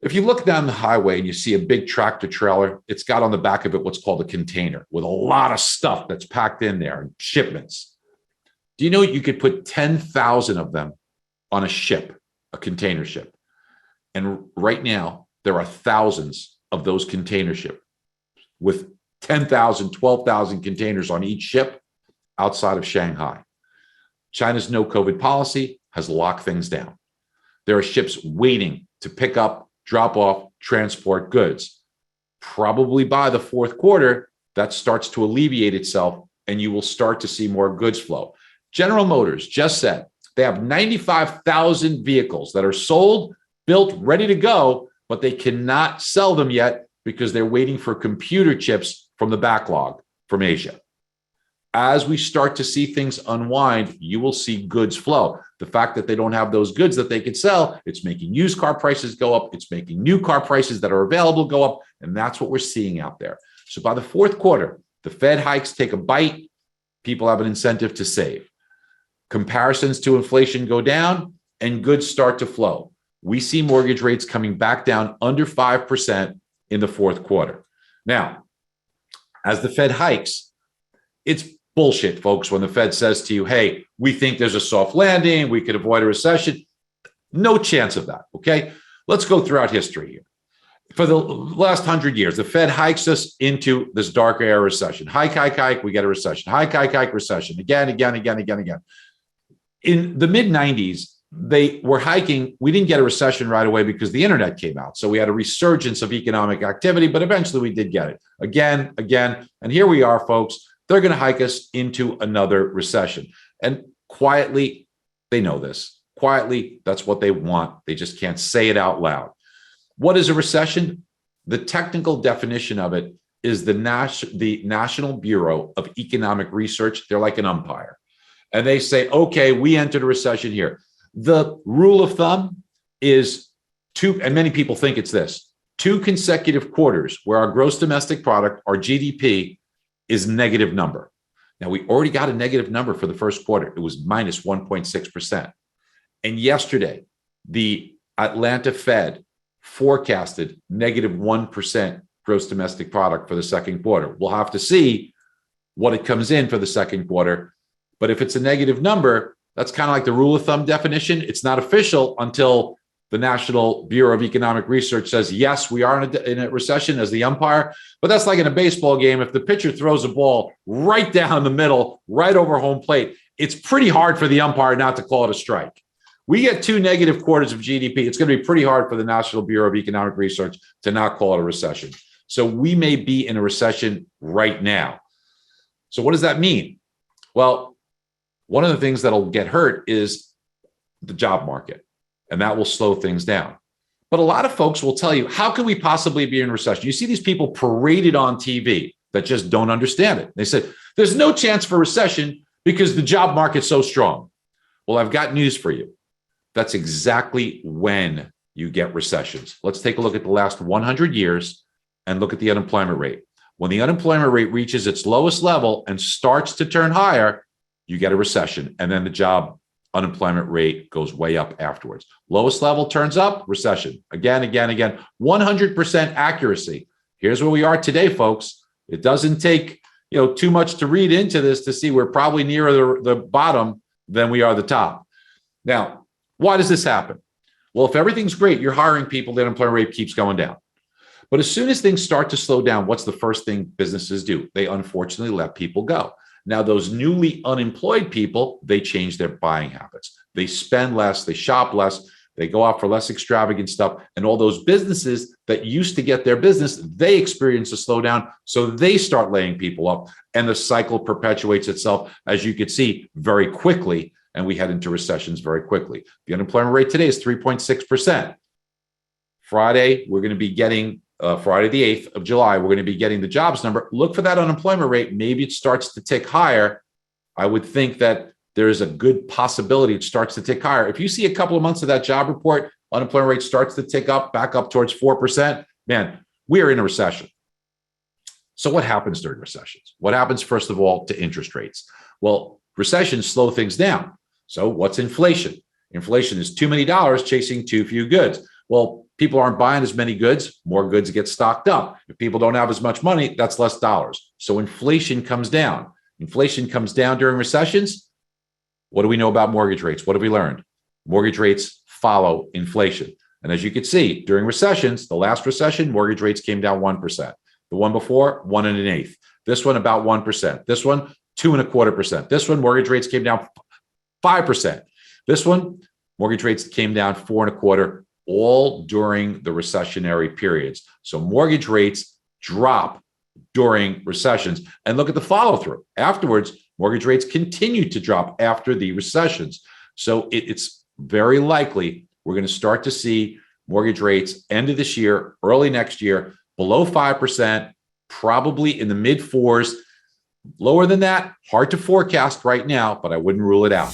If you look down the highway and you see a big tractor trailer, it's got on the back of it what's called a container with a lot of stuff that's packed in there and shipments. Do you know you could put 10,000 of them on a ship, a container ship? And right now, there are thousands of those container ships with 10,000, 12,000 containers on each ship outside of Shanghai. China's no COVID policy has locked things down. There are ships waiting to pick up, drop off, transport goods. Probably by the fourth quarter, that starts to alleviate itself and you will start to see more goods flow. General Motors just said they have 95,000 vehicles that are sold, built, ready to go, but they cannot sell them yet because they're waiting for computer chips from the backlog from Asia. As we start to see things unwind, you will see goods flow. The fact that they don't have those goods that they could sell, it's making used car prices go up. It's making new car prices that are available go up. And that's what we're seeing out there. So by the fourth quarter, the Fed hikes take a bite. People have an incentive to save. Comparisons to inflation go down and goods start to flow. We see mortgage rates coming back down under 5% in the fourth quarter. Now, as the Fed hikes, it's bullshit, folks, when the Fed says to you, hey, we think there's a soft landing, we could avoid a recession. No chance of that, okay? Let's go throughout history here. For the last 100 years, the Fed hikes us into this dark era recession. Hike, we get a recession. Hike, recession. Again. In the mid-90s, they were hiking. We didn't get a recession right away because the internet came out. So we had a resurgence of economic activity, but eventually we did get it. Again. And here we are, folks. They're going to hike us into another recession. And quietly, they know this. Quietly, that's what they want. They just can't say it out loud. What is a recession? The technical definition of it is the National Bureau of Economic Research. They're like an umpire. And they say, okay, we entered a recession here. The rule of thumb is two, and many people think it's this, 2 consecutive quarters where our gross domestic product, our GDP, is negative number. Now, we already got a negative number for the first quarter. It was minus 1.6%. And yesterday, the Atlanta Fed forecasted negative 1% gross domestic product for the second quarter. We'll have to see what it comes in for the second quarter. But if it's a negative number, that's kind of like the rule of thumb definition. It's not official until the National Bureau of Economic Research says, yes, we are in a recession as the umpire. But that's like in a baseball game. If the pitcher throws a ball right down the middle, right over home plate, it's pretty hard for the umpire not to call it a strike. We get 2 negative quarters of GDP. It's going to be pretty hard for the National Bureau of Economic Research to not call it a recession. So we may be in a recession right now. So what does that mean? Well, one of the things that'll get hurt is the job market, and that will slow things down. But a lot of folks will tell you, how can we possibly be in recession? You see these people paraded on TV that just don't understand it. They say, there's no chance for recession because the job market's so strong. Well, I've got news for you. That's exactly when you get recessions. Let's take a look at the last 100 years and look at the unemployment rate. When the unemployment rate reaches its lowest level and starts to turn higher, you get a recession. And then the job unemployment rate goes way up afterwards. Lowest level turns up, recession. Again. 100% accuracy. Here's where we are today, folks. It doesn't take too much to read into this to see we're probably nearer the bottom than we are the top. Now, why does this happen? Well, if everything's great, you're hiring people, the unemployment rate keeps going down. But as soon as things start to slow down, what's the first thing businesses do? They unfortunately let people go. Now, those newly unemployed people, they change their buying habits. They spend less, they shop less, they go out for less extravagant stuff. And all those businesses that used to get their business, they experience a slowdown. So they start laying people up. And the cycle perpetuates itself, as you could see, very quickly. And we head into recessions very quickly. The unemployment rate today is 3.6%. Friday, we're going to be getting Friday, the 8th of July, we're going to be getting the jobs number. Look for that unemployment rate. Maybe it starts to tick higher. I would think that there is a good possibility it starts to tick higher. If you see a couple of months of that job report, unemployment rate starts to tick up, back up towards 4%, man, we are in a recession. So what happens during recessions? What happens, first of all, to interest rates? Well, recessions slow things down. So what's inflation? Inflation is too many dollars chasing too few goods. Well, people aren't buying as many goods, more goods get stocked up. If people don't have as much money, that's less dollars. So inflation comes down. Inflation comes down during recessions. What do we know about mortgage rates? What have we learned? Mortgage rates follow inflation. And as you can see, during recessions, the last recession, mortgage rates came down 1%. The one before, 1.125%. This one, about 1%. This one, 2.25%. This one, mortgage rates came down 5%. This one, mortgage rates came down 4.25%, all during the recessionary periods. So mortgage rates drop during recessions. And look at the follow through. Afterwards, mortgage rates continue to drop after the recessions. So it's very likely we're going to start to see mortgage rates end of this year, early next year, below 5%, probably in the mid 4s. Lower than that, hard to forecast right now, but I wouldn't rule it out.